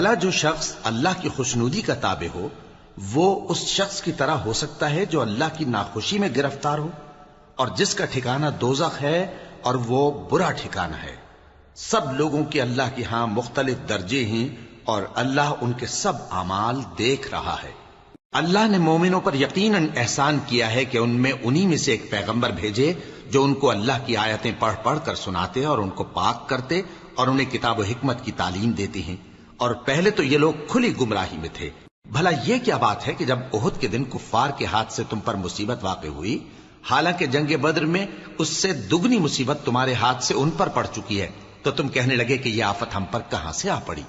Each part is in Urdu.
بھلا جو شخص اللہ کی خوشنودی کا تابع ہو وہ اس شخص کی طرح ہو سکتا ہے جو اللہ کی ناخوشی میں گرفتار ہو، اور جس کا ٹھکانہ دوزخ ہے اور وہ برا ٹھکانہ ہے۔ سب لوگوں کے اللہ کے ہاں مختلف درجے ہیں اور اللہ ان کے سب اعمال دیکھ رہا ہے۔ اللہ نے مومنوں پر یقیناً احسان کیا ہے کہ ان میں انہی میں سے ایک پیغمبر بھیجے جو ان کو اللہ کی آیتیں پڑھ پڑھ کر سناتے اور ان کو پاک کرتے اور انہیں کتاب و حکمت کی تعلیم دیتے ہیں، اور پہلے تو یہ لوگ کھلی گمراہی میں تھے۔ بھلا یہ کیا بات ہے کہ جب احد کے دن کفار کے ہاتھ سے تم پر مصیبت واقع ہوئی، حالانکہ جنگ بدر میں اس سے دگنی مصیبت تمہارے ہاتھ سے ان پر پڑ چکی ہے، تو تم کہنے لگے کہ یہ آفت ہم پر کہاں سے آ پڑی؟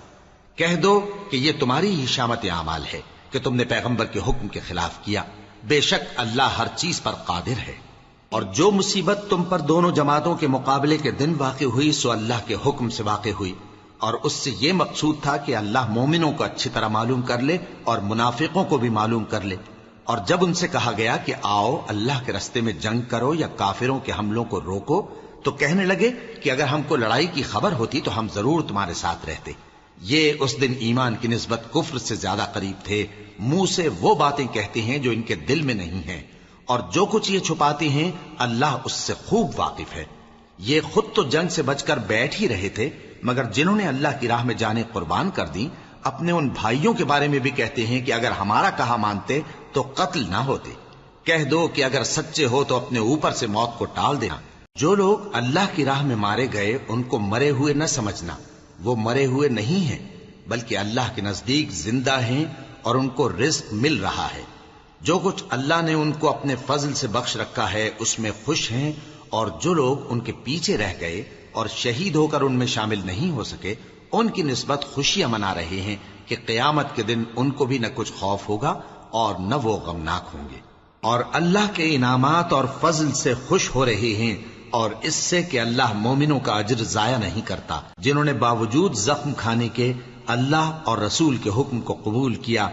کہہ دو کہ یہ تمہاری ہی شامت اعمال ہے کہ تم نے پیغمبر کے حکم کے خلاف کیا، بے شک اللہ ہر چیز پر قادر ہے۔ اور جو مصیبت تم پر دونوں جماعتوں کے مقابلے کے دن واقع ہوئی سو اللہ کے حکم سے واقع ہوئی، اور اس سے یہ مقصود تھا کہ اللہ مومنوں کو اچھی طرح معلوم کر لے اور منافقوں کو بھی معلوم کر لے۔ اور جب ان سے کہا گیا کہ آؤ اللہ کے رستے میں جنگ کرو یا کافروں کے حملوں کو روکو، تو کہنے لگے کہ اگر ہم کو لڑائی کی خبر ہوتی تو ہم ضرور تمہارے ساتھ رہتے۔ یہ اس دن ایمان کی نسبت کفر سے زیادہ قریب تھے، منہ سے وہ باتیں کہتے ہیں جو ان کے دل میں نہیں ہیں، اور جو کچھ یہ چھپاتے ہیں اللہ اس سے خوب واقف ہے۔ یہ خود تو جنگ سے بچ کر بیٹھ ہی رہے تھے، مگر جنہوں نے اللہ کی راہ میں جانیں قربان کر دیں اپنے ان بھائیوں کے بارے میں بھی کہتے ہیں کہ اگر ہمارا کہا مانتے تو قتل نہ ہوتے۔ کہہ دو کہ اگر سچے ہو تو اپنے اوپر سے موت کو ٹال دینا۔ جو لوگ اللہ کی راہ میں مارے گئے ان کو مرے ہوئے نہ سمجھنا، وہ مرے ہوئے نہیں ہیں بلکہ اللہ کے نزدیک زندہ ہیں اور ان کو رزق مل رہا ہے۔ جو کچھ اللہ نے ان کو اپنے فضل سے بخش رکھا ہے اس میں خوش ہیں، اور جو لوگ ان کے پیچھے رہ گئے اور شہید ہو کر ان میں شامل نہیں ہو سکے ان کی نسبت خوشیاں منا رہے ہیں کہ قیامت کے دن ان کو بھی نہ کچھ خوف ہوگا اور نہ وہ غمناک ہوں گے، اور اللہ کے انعامات اور فضل سے خوش ہو رہے ہیں، اور اس سے کہ اللہ مومنوں کا اجر ضائع نہیں کرتا جنہوں نے باوجود زخم کھانے کے اللہ اور رسول کے حکم کو قبول کیا۔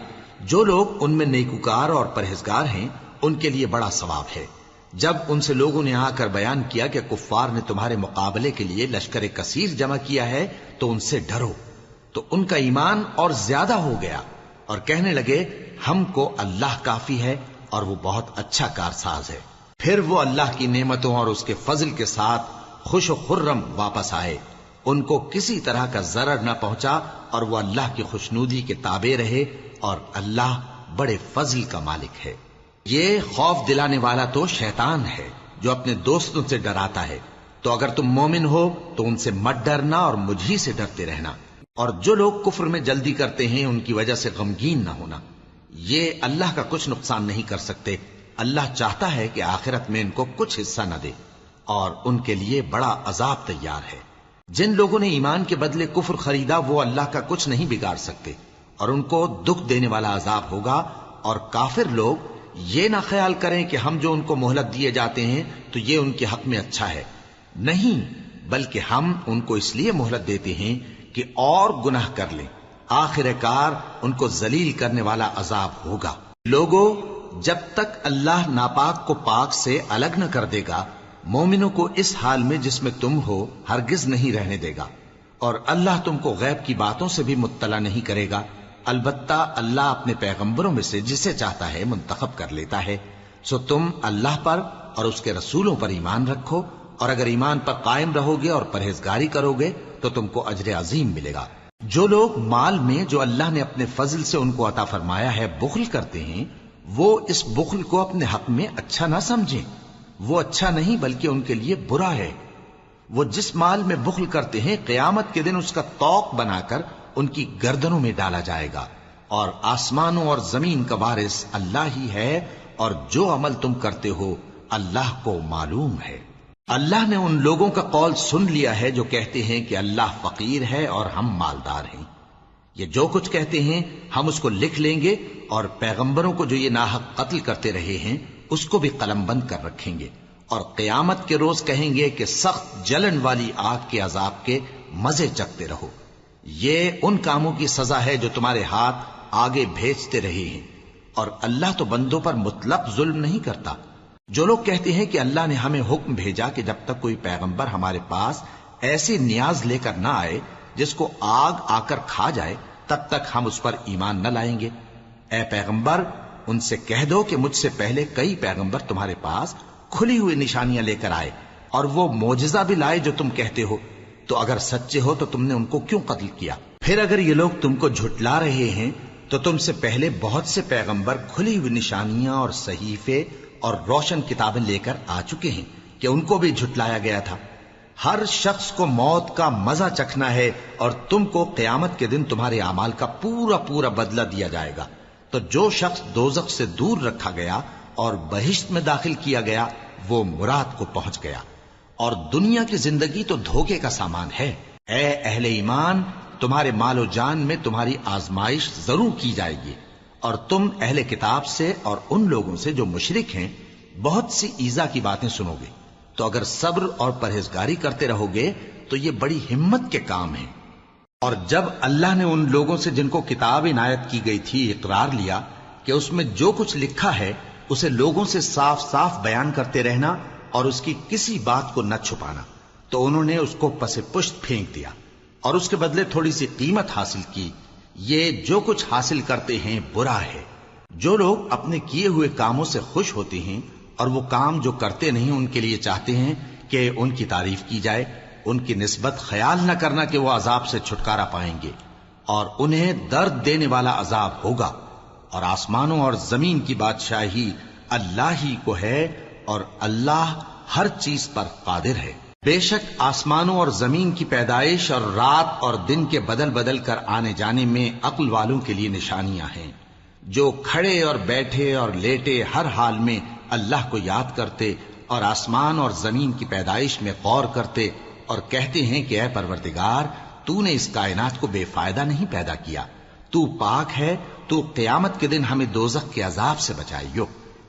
جو لوگ ان میں نیکوکار اور پرہیزگار ہیں ان کے لیے بڑا ثواب ہے۔ جب ان سے لوگوں نے آ کر بیان کیا کہ کفار نے تمہارے مقابلے کے لیے لشکر کثیر جمع کیا ہے تو ان سے ڈرو، تو ان کا ایمان اور زیادہ ہو گیا اور کہنے لگے ہم کو اللہ کافی ہے اور وہ بہت اچھا کارساز ہے۔ پھر وہ اللہ کی نعمتوں اور اس کے فضل کے ساتھ خوش و خرم واپس آئے، ان کو کسی طرح کا ضرر نہ پہنچا، اور وہ اللہ کی خوشنودی کے تابع رہے، اور اللہ بڑے فضل کا مالک ہے۔ یہ خوف دلانے والا تو شیطان ہے جو اپنے دوستوں سے ڈراتا ہے، تو اگر تم مومن ہو تو ان سے مت ڈرنا اور مجھ ہی سے ڈرتے رہنا، اور جو لوگ کفر میں جلدی کرتے ہیں ان کی وجہ سے غمگین نہ ہونا، یہ اللہ کا کچھ نقصان نہیں کر سکتے۔ اللہ چاہتا ہے کہ آخرت میں ان کو کچھ حصہ نہ دے، اور ان کے لیے بڑا عذاب تیار ہے۔ جن لوگوں نے ایمان کے بدلے کفر خریدا وہ اللہ کا کچھ نہیں بگاڑ سکتے، اور ان کو دکھ دینے والا عذاب ہوگا۔ اور کافر لوگ یہ نہ خیال کریں کہ ہم جو ان کو مہلت دیے جاتے ہیں تو یہ ان کے حق میں اچھا ہے، نہیں، بلکہ ہم ان کو اس لیے مہلت دیتے ہیں کہ اور گناہ کر لیں، آخر کار ان کو ذلیل کرنے والا عذاب ہوگا۔ لوگوں، جب تک اللہ ناپاک کو پاک سے الگ نہ کر دے گا مومنوں کو اس حال میں جس میں تم ہو ہرگز نہیں رہنے دے گا، اور اللہ تم کو غیب کی باتوں سے بھی مطلع نہیں کرے گا۔ البتہ اللہ اپنے پیغمبروں میں سے جسے چاہتا ہے منتخب کر لیتا ہے۔ سو تم اللہ پر اور اس کے رسولوں پر ایمان رکھو، اور اگر ایمان پر قائم رہو گے اور پرہیزگاری کرو گے تو تم کو اجر عظیم ملے گا۔ جو لوگ مال میں جو اللہ نے اپنے فضل سے ان کو عطا فرمایا ہے بخل کرتے ہیں، وہ اس بخل کو اپنے حق میں اچھا نہ سمجھیں، وہ اچھا نہیں بلکہ ان کے لیے برا ہے۔ وہ جس مال میں بخل کرتے ہیں قیامت کے دن اس کا طوق بنا کر ان کی گردنوں میں ڈالا جائے گا، اور آسمانوں اور زمین کا وارث اللہ ہی ہے، اور جو عمل تم کرتے ہو اللہ کو معلوم ہے۔ اللہ نے ان لوگوں کا قول سن لیا ہے جو کہتے ہیں کہ اللہ فقیر ہے اور ہم مالدار ہیں۔ یہ جو کچھ کہتے ہیں ہم اس کو لکھ لیں گے، اور پیغمبروں کو جو یہ ناحق قتل کرتے رہے ہیں اس کو بھی قلم بند کر رکھیں گے، اور قیامت کے روز کہیں گے کہ سخت جلن والی آگ کے عذاب کے مزے چکھتے رہو۔ یہ ان کاموں کی سزا ہے جو تمہارے ہاتھ آگے بھیجتے رہے ہیں، اور اللہ تو بندوں پر مطلق ظلم نہیں کرتا۔ جو لوگ کہتے ہیں کہ اللہ نے ہمیں حکم بھیجا کہ جب تک کوئی پیغمبر ہمارے پاس ایسی نیاز لے کر نہ آئے جس کو آگ آ کر کھا جائے، تب تک ہم اس پر ایمان نہ لائیں گے۔ اے پیغمبر ان سے کہہ دو کہ مجھ سے پہلے کئی پیغمبر تمہارے پاس کھلی ہوئی نشانیاں لے کر آئے اور وہ معجزہ بھی لائے جو تم کہتے ہو، تو اگر سچے ہو تو تم نے ان کو کیوں قتل کیا؟ پھر اگر یہ لوگ تم کو جھٹلا رہے ہیں تو تم سے پہلے بہت سے پیغمبر کھلی ہوئی نشانیاں اور صحیفے اور روشن کتابیں لے کر آ چکے ہیں کہ ان کو بھی جھٹلایا گیا تھا۔ ہر شخص کو موت کا مزہ چکھنا ہے اور تم کو قیامت کے دن تمہارے اعمال کا پورا پورا بدلہ دیا جائے گا۔ تو جو شخص دوزخ سے دور رکھا گیا اور بہشت میں داخل کیا گیا وہ مراد کو پہنچ گیا، اور دنیا کی زندگی تو دھوکے کا سامان ہے۔ اے اہل ایمان تمہارے مال و جان میں تمہاری آزمائش ضرور کی جائے گی، اور تم اہل کتاب سے اور ان لوگوں سے جو مشرک ہیں بہت سی ایذا کی باتیں سنو گے، تو اگر صبر اور پرہیزگاری کرتے رہو گے تو یہ بڑی ہمت کے کام ہیں۔ اور جب اللہ نے ان لوگوں سے جن کو کتاب عنایت کی گئی تھی اقرار لیا کہ اس میں جو کچھ لکھا ہے اسے لوگوں سے صاف صاف بیان کرتے رہنا اور اس کی کسی بات کو نہ چھپانا، تو انہوں نے اس کو پس پشت پھینک دیا اور اس کے بدلے تھوڑی سی قیمت حاصل کی۔ یہ جو کچھ حاصل کرتے ہیں برا ہے۔ جو لوگ اپنے کیے ہوئے کاموں سے خوش ہوتے ہیں اور وہ کام جو کرتے نہیں ان کے لیے چاہتے ہیں کہ ان کی تعریف کی جائے، ان کی نسبت خیال نہ کرنا کہ وہ عذاب سے چھٹکارا پائیں گے، اور انہیں درد دینے والا عذاب ہوگا۔ اور آسمانوں اور زمین کی بادشاہی اللہ ہی کو ہے، اور اللہ ہر چیز پر قادر ہے۔ بے شک آسمانوں اور زمین کی پیدائش اور رات اور دن کے بدل بدل کر آنے جانے میں عقل والوں کے لیے نشانیاں ہیں، جو کھڑے اور بیٹھے اور لیٹے ہر حال میں اللہ کو یاد کرتے اور آسمان اور زمین کی پیدائش میں غور کرتے اور کہتے ہیں کہ اے پروردگار تو نے اس کائنات کو بے فائدہ نہیں پیدا کیا، تو پاک ہے، تو قیامت کے دن ہمیں دوزخ کے عذاب سے بچائیو۔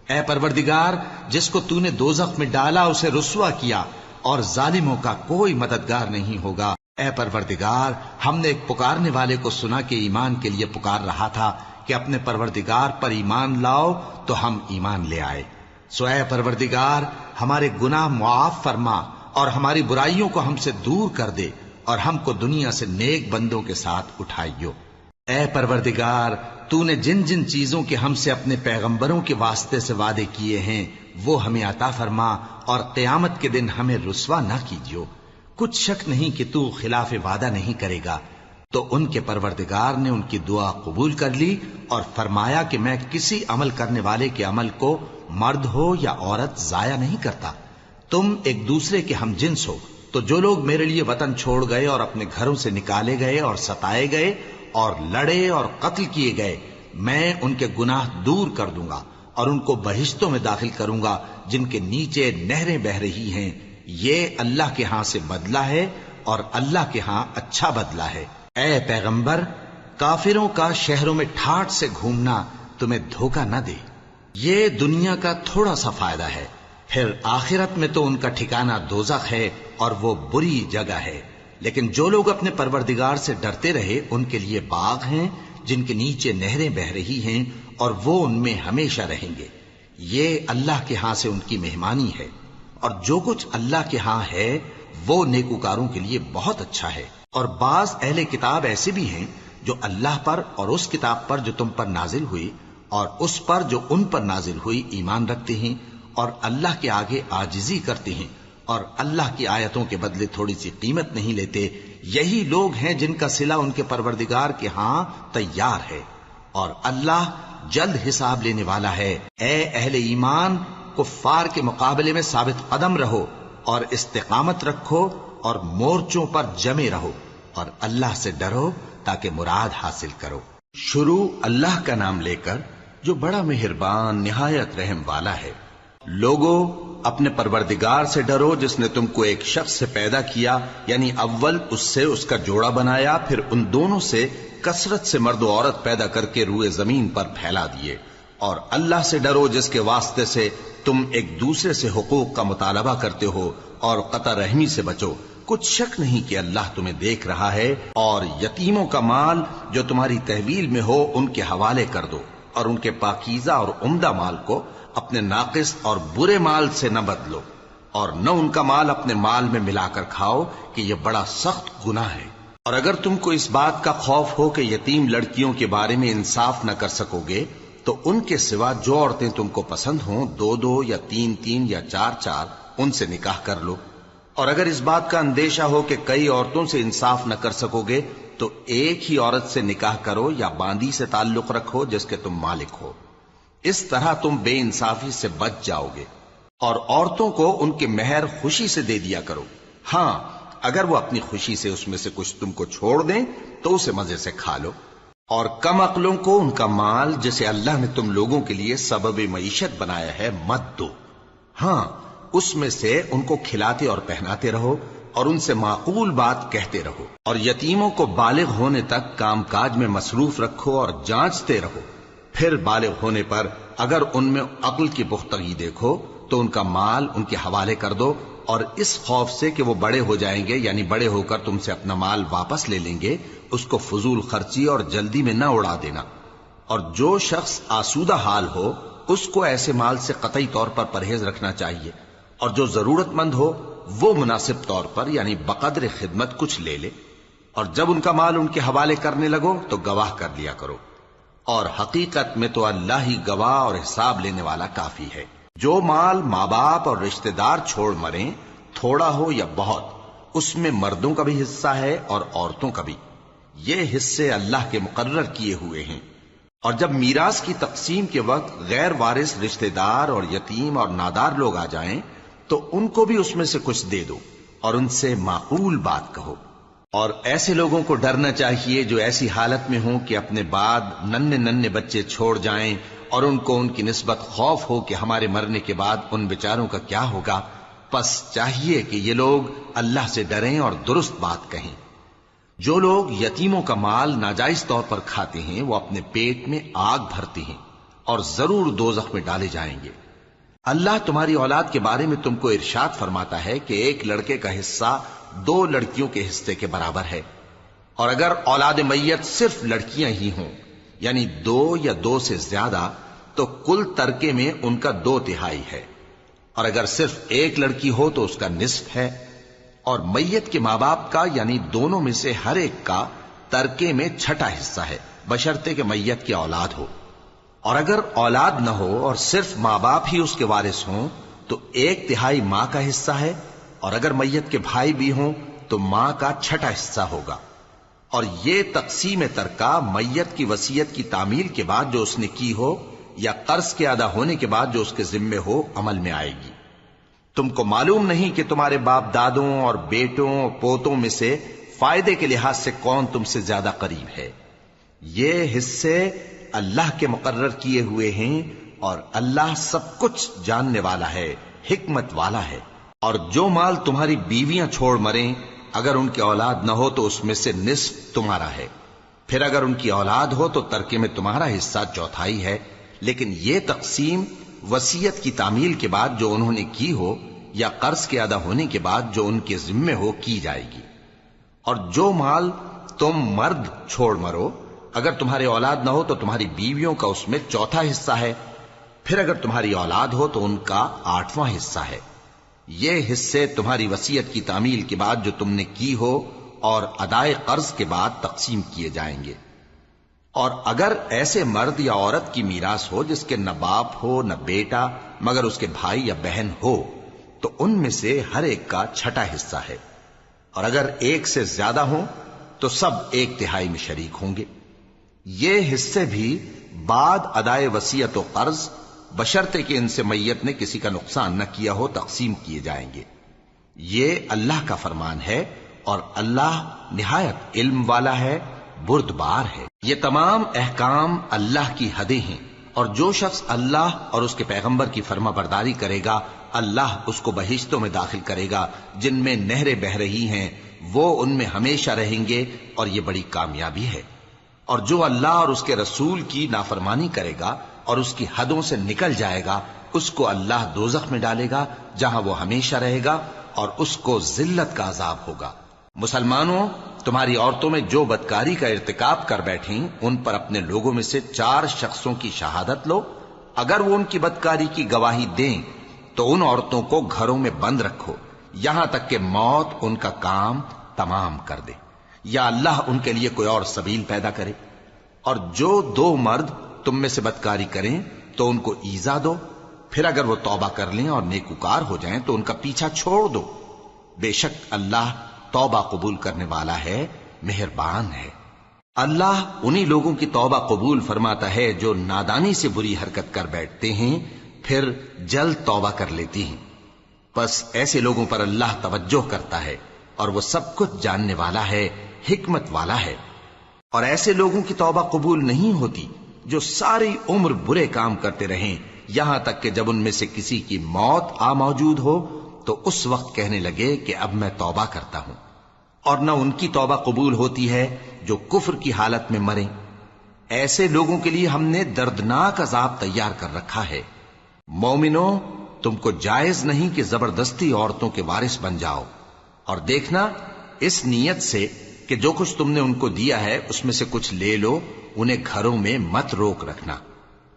اے پروردگار جس کو تو نے دوزخ میں ڈالا اسے رسوا کیا، اور ظالموں کا کوئی مددگار نہیں ہوگا۔ اے پروردگار ہم نے ایک پکارنے والے کو سنا کہ ایمان کے لیے پکار رہا تھا کہ اپنے پروردگار پر ایمان لاؤ، تو ہم ایمان لے آئے۔ سو اے پروردگار ہمارے گناہ معاف فرما اور ہماری برائیوں کو ہم سے دور کر دے، اور ہم کو دنیا سے نیک بندوں کے ساتھ اٹھائیو۔ اے پروردگار تو نے جن جن چیزوں کے ہم سے اپنے پیغمبروں کے واسطے سے وعدے کیے ہیں وہ ہمیں عطا فرما، اور قیامت کے دن ہمیں رسوا نہ کیجیو۔ کچھ شک نہیں کہ تو خلاف وعدہ نہیں کرے گا۔ تو ان کے پروردگار نے ان کی دعا قبول کر لی اور فرمایا کہ میں کسی عمل کرنے والے کے عمل کو مرد ہو یا عورت ضائع نہیں کرتا۔ تم ایک دوسرے کے ہم جنس ہو، تو جو لوگ میرے لیے وطن چھوڑ گئے اور اپنے گھروں سے نکالے گئے اور ستائے گئے اور لڑے اور قتل کیے گئے، میں ان کے گناہ دور کر دوں گا اور ان کو بہشتوں میں داخل کروں گا جن کے نیچے نہریں بہ رہی ہیں۔ یہ اللہ کے ہاں سے بدلہ ہے اور اللہ کے ہاں اچھا بدلہ ہے۔ اے پیغمبر کافروں کا شہروں میں ٹھاٹھ سے گھومنا تمہیں دھوکہ نہ دے، یہ دنیا کا تھوڑا سا فائدہ ہے، پھر آخرت میں تو ان کا ٹھکانہ دوزخ ہے اور وہ بری جگہ ہے۔ لیکن جو لوگ اپنے پروردگار سے ڈرتے رہے ان کے لیے باغ ہیں جن کے نیچے نہریں بہ رہی ہیں، اور وہ ان میں ہمیشہ رہیں گے۔ یہ اللہ کے ہاں سے ان کی مہمانی ہے، اور جو کچھ اللہ کے ہاں ہے وہ نیکوکاروں کے لیے بہت اچھا ہے۔ اور بعض اہل کتاب ایسے بھی ہیں جو اللہ پر اور اس کتاب پر جو تم پر نازل ہوئی اور اس پر جو ان پر نازل ہوئی ایمان رکھتے ہیں، اور اللہ کے آگے عاجزی کرتے ہیں، اور اللہ کی آیتوں کے بدلے تھوڑی سی قیمت نہیں لیتے۔ یہی لوگ ہیں جن کا صلہ ان کے پروردگار کے ہاں تیار ہے، اور اللہ جلد حساب لینے والا ہے۔ اے اہل ایمان کفار کے مقابلے میں ثابت قدم رہو اور استقامت رکھو اور مورچوں پر جمے رہو، اور اللہ سے ڈرو تاکہ مراد حاصل کرو۔ شروع اللہ کا نام لے کر جو بڑا مہربان نہایت رحم والا ہے۔ لوگو اپنے پروردگار سے ڈرو جس نے تم کو ایک شخص سے پیدا کیا، یعنی اول اس سے اس کا جوڑا بنایا، پھر ان دونوں سے کثرت سے مرد و عورت پیدا کر کے روئے زمین پر پھیلا دیے۔ اور اللہ سے ڈرو جس کے واسطے سے تم ایک دوسرے سے حقوق کا مطالبہ کرتے ہو، اور قطع رحمی سے بچو۔ کچھ شک نہیں کہ اللہ تمہیں دیکھ رہا ہے۔ اور یتیموں کا مال جو تمہاری تحویل میں ہو ان کے حوالے کر دو، اور ان کے پاکیزہ اور عمدہ مال کو اپنے ناقص اور برے مال سے نہ بدلو، اور نہ ان کا مال اپنے مال میں ملا کر کھاؤ کہ یہ بڑا سخت گناہ ہے۔ اور اگر تم کو اس بات کا خوف ہو کہ یتیم لڑکیوں کے بارے میں انصاف نہ کر سکو گے تو ان کے سوا جو عورتیں تم کو پسند ہوں 2-2 یا 3-3 یا 4-4 ان سے نکاح کر لو. اور اگر اس بات کا اندیشہ ہو کہ کئی عورتوں سے انصاف نہ کر سکو گے تو ایک ہی عورت سے نکاح کرو یا باندی سے تعلق رکھو جس کے تم مالک ہو. اس طرح تم بے انصافی سے بچ جاؤ گے. اور عورتوں کو ان کے مہر خوشی سے دے دیا کرو. ہاں اگر وہ اپنی خوشی سے اس میں سے کچھ تم کو چھوڑ دیں تو اسے مزے سے کھا لو. اور کم عقلوں کو ان کا مال جسے اللہ نے تم لوگوں کے لیے سبب معیشت بنایا ہے مت دو. ہاں اس میں سے ان کو کھلاتے اور پہناتے رہو اور ان سے معقول بات کہتے رہو. اور یتیموں کو بالغ ہونے تک کام کاج میں مصروف رکھو اور جانچتے رہو. پھر بالغ ہونے پر اگر ان میں عقل کی پختگی دیکھو تو ان کا مال ان کے حوالے کر دو، اور اس خوف سے کہ وہ بڑے ہو جائیں گے یعنی بڑے ہو کر تم سے اپنا مال واپس لے لیں گے اس کو فضول خرچی اور جلدی میں نہ اڑا دینا. اور جو شخص آسودہ حال ہو اس کو ایسے مال سے قطعی طور پر پرہیز رکھنا چاہیے، اور جو ضرورت مند ہو وہ مناسب طور پر یعنی بقدر خدمت کچھ لے لے. اور جب ان کا مال ان کے حوالے کرنے لگو تو گواہ کر لیا کرو. اور حقیقت میں تو اللہ ہی گواہ اور حساب لینے والا کافی ہے. جو مال ماں باپ اور رشتہ دار چھوڑ مریں تھوڑا ہو یا بہت اس میں مردوں کا بھی حصہ ہے اور عورتوں کا بھی. یہ حصے اللہ کے مقرر کیے ہوئے ہیں. اور جب میراث کی تقسیم کے وقت غیر وارث رشتہ دار اور یتیم اور نادار لوگ آ جائیں تو ان کو بھی اس میں سے کچھ دے دو اور ان سے معقول بات کہو. اور ایسے لوگوں کو ڈرنا چاہیے جو ایسی حالت میں ہوں کہ اپنے بعد ننھے بچے چھوڑ جائیں اور ان کو ان کی نسبت خوف ہو کہ ہمارے مرنے کے بعد ان بیچاروں کا کیا ہوگا. پس چاہیے کہ یہ لوگ اللہ سے ڈریں اور درست بات کہیں. جو لوگ یتیموں کا مال ناجائز طور پر کھاتے ہیں وہ اپنے پیٹ میں آگ بھرتے ہیں اور ضرور دوزخ میں ڈالے جائیں گے. اللہ تمہاری اولاد کے بارے میں تم کو ارشاد فرماتا ہے کہ ایک لڑکے کا حصہ 2 لڑکیوں کے حصے کے برابر ہے. اور اگر اولاد میت صرف لڑکیاں ہی ہوں یعنی 2 یا 2 سے زیادہ تو کل ترکے میں ان کا 2/3 ہے. اور اگر صرف ایک لڑکی ہو تو اس کا نصف ہے. اور میت کے ماں باپ کا یعنی دونوں میں سے ہر ایک کا ترکے میں 6واں حصہ ہے بشرطے کہ میت کی اولاد ہو. اور اگر اولاد نہ ہو اور صرف ماں باپ ہی اس کے وارث ہوں تو 1/3 ماں کا حصہ ہے. اور اگر میت کے بھائی بھی ہوں تو ماں کا 6واں حصہ ہوگا. اور یہ تقسیم ترکہ میت کی وصیت کی تعمیل کے بعد جو اس نے کی ہو یا قرض کے ادا ہونے کے بعد جو اس کے ذمے ہو عمل میں آئے گی. تم کو معلوم نہیں کہ تمہارے باپ دادوں اور بیٹوں اور پوتوں میں سے فائدے کے لحاظ سے کون تم سے زیادہ قریب ہے. یہ حصے اللہ کے مقرر کیے ہوئے ہیں اور اللہ سب کچھ جاننے والا ہے، حکمت والا ہے. اور جو مال تمہاری بیویاں چھوڑ مریں اگر ان کی اولاد نہ ہو تو اس میں سے نصف تمہارا ہے. پھر اگر ان کی اولاد ہو تو ترکے میں تمہارا حصہ 1/4 ہے. لیکن یہ تقسیم وصیت کی تعمیل کے بعد جو انہوں نے کی ہو یا قرض کے ادا ہونے کے بعد جو ان کے ذمے ہو کی جائے گی. اور جو مال تم مرد چھوڑ مرو اگر تمہارے اولاد نہ ہو تو تمہاری بیویوں کا اس میں 1/4 حصہ ہے. پھر اگر تمہاری اولاد ہو تو ان کا 8واں حصہ ہے. یہ حصے تمہاری وصیت کی تعمیل کے بعد جو تم نے کی ہو اور ادائے قرض کے بعد تقسیم کیے جائیں گے. اور اگر ایسے مرد یا عورت کی میراث ہو جس کے نہ باپ ہو نہ بیٹا مگر اس کے بھائی یا بہن ہو تو ان میں سے ہر ایک کا 6واں حصہ ہے. اور اگر ایک سے زیادہ ہوں تو سب 1/3 میں شریک ہوں گے. یہ حصے بھی بعد ادائے وصیت و قرض بشرطے کہ ان سے میت نے کسی کا نقصان نہ کیا ہو تقسیم کیے جائیں گے. یہ اللہ کا فرمان ہے اور اللہ نہایت علم والا ہے، بردبار ہے. یہ تمام احکام اللہ کی حدیں ہیں، اور جو شخص اللہ اور اس کے پیغمبر کی فرما برداری کرے گا اللہ اس کو بہشتوں میں داخل کرے گا جن میں نہریں بہ رہی ہیں، وہ ان میں ہمیشہ رہیں گے اور یہ بڑی کامیابی ہے. اور جو اللہ اور اس کے رسول کی نافرمانی کرے گا اور اس کی حدوں سے نکل جائے گا اس کو اللہ دوزخ میں ڈالے گا جہاں وہ ہمیشہ رہے گا اور اس کو ذلت کا عذاب ہوگا. مسلمانوں، تمہاری عورتوں میں جو بدکاری کا ارتکاب کر بیٹھیں ان پر اپنے لوگوں میں سے 4 شخصوں کی شہادت لو. اگر وہ ان کی بدکاری کی گواہی دیں تو ان عورتوں کو گھروں میں بند رکھو یہاں تک کہ موت ان کا کام تمام کر دے. یا اللہ ان کے لیے کوئی اور سبیل پیدا کرے۔ اور جو دو مرد تم میں سے بدکاری کریں تو ان کو ایذا دو، پھر اگر وہ توبہ کر لیں اور نیکوکار ہو جائیں تو ان کا پیچھا چھوڑ دو، بے شک اللہ توبہ قبول کرنے والا ہے، مہربان ہے۔ اللہ انہی لوگوں کی توبہ قبول فرماتا ہے جو نادانی سے بری حرکت کر بیٹھتے ہیں پھر جلد توبہ کر لیتی ہیں، پس ایسے لوگوں پر اللہ توجہ کرتا ہے اور وہ سب کچھ جاننے والا ہے، حکمت والا ہے۔ اور ایسے لوگوں کی توبہ قبول نہیں ہوتی جو ساری عمر برے کام کرتے رہیں، یہاں تک کہ جب ان میں سے کسی کی موت آ موجود ہو تو اس وقت کہنے لگے کہ اب میں توبہ کرتا ہوں۔ اور نہ ان کی توبہ قبول ہوتی ہے جو کفر کی حالت میں مریں۔ ایسے لوگوں کے لیے ہم نے دردناک عذاب تیار کر رکھا ہے۔ مومنو، تم کو جائز نہیں کہ زبردستی عورتوں کے وارث بن جاؤ، اور دیکھنا اس نیت سے کہ جو کچھ تم نے ان کو دیا ہے اس میں سے کچھ لے لو، انہیں گھروں میں مت روک رکھنا۔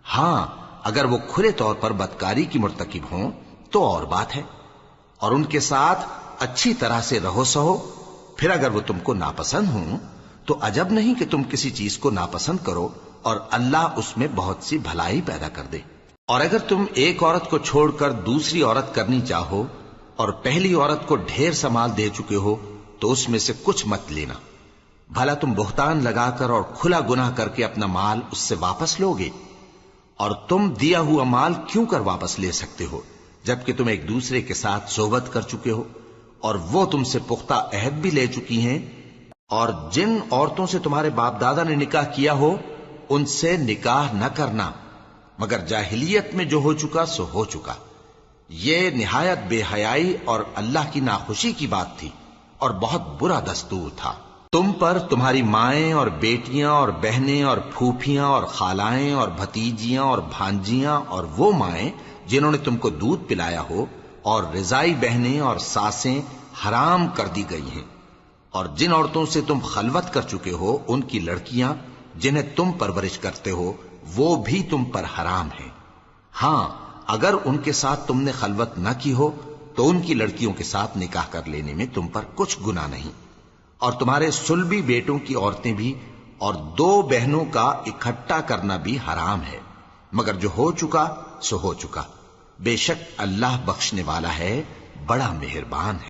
ہاں، اگر وہ کھلے طور پر بدکاری کی مرتکب ہوں تو اور بات ہے، اور ان کے ساتھ اچھی طرح سے رہو سہو۔ پھر اگر وہ تم کو ناپسند ہوں تو عجب نہیں کہ تم کسی چیز کو ناپسند کرو اور اللہ اس میں بہت سی بھلائی پیدا کر دے۔ اور اگر تم ایک عورت کو چھوڑ کر دوسری عورت کرنی چاہو اور پہلی عورت کو ڈھیر سا مال دے چکے ہو تو اس میں سے کچھ مت لینا، بھلا تم بہتان لگا کر اور کھلا گناہ کر کے اپنا مال اس سے واپس لوگے؟ اور تم دیا ہوا مال کیوں کر واپس لے سکتے ہو جبکہ تم ایک دوسرے کے ساتھ صحبت کر چکے ہو اور وہ تم سے پختہ عہد بھی لے چکی ہیں؟ اور جن عورتوں سے تمہارے باپ دادا نے نکاح کیا ہو ان سے نکاح نہ کرنا مگر جاہلیت میں جو ہو چکا سو ہو چکا۔ یہ نہایت بے حیائی اور اللہ کی ناخوشی کی بات تھی اور بہت برا دستور تھا۔ تم پر تمہاری مائیں اور بیٹیاں اور بہنیں اور پھوپھیاں اور خالائیں اور بھتیجیاں اور بھانجیاں اور وہ مائیں جنہوں نے تم کو دودھ پلایا ہو اور رضائی بہنیں اور ساسیں حرام کر دی گئی ہیں، اور جن عورتوں سے تم خلوت کر چکے ہو ان کی لڑکیاں جنہیں تم پرورش کرتے ہو وہ بھی تم پر حرام ہیں۔ ہاں، اگر ان کے ساتھ تم نے خلوت نہ کی ہو تو ان کی لڑکیوں کے ساتھ نکاح کر لینے میں تم پر کچھ گناہ نہیں، اور تمہارے صلبی بیٹوں کی عورتیں بھی اور دو بہنوں کا اکٹھا کرنا بھی حرام ہے، مگر جو ہو چکا سو ہو چکا، بے شک اللہ بخشنے والا ہے، بڑا مہربان ہے۔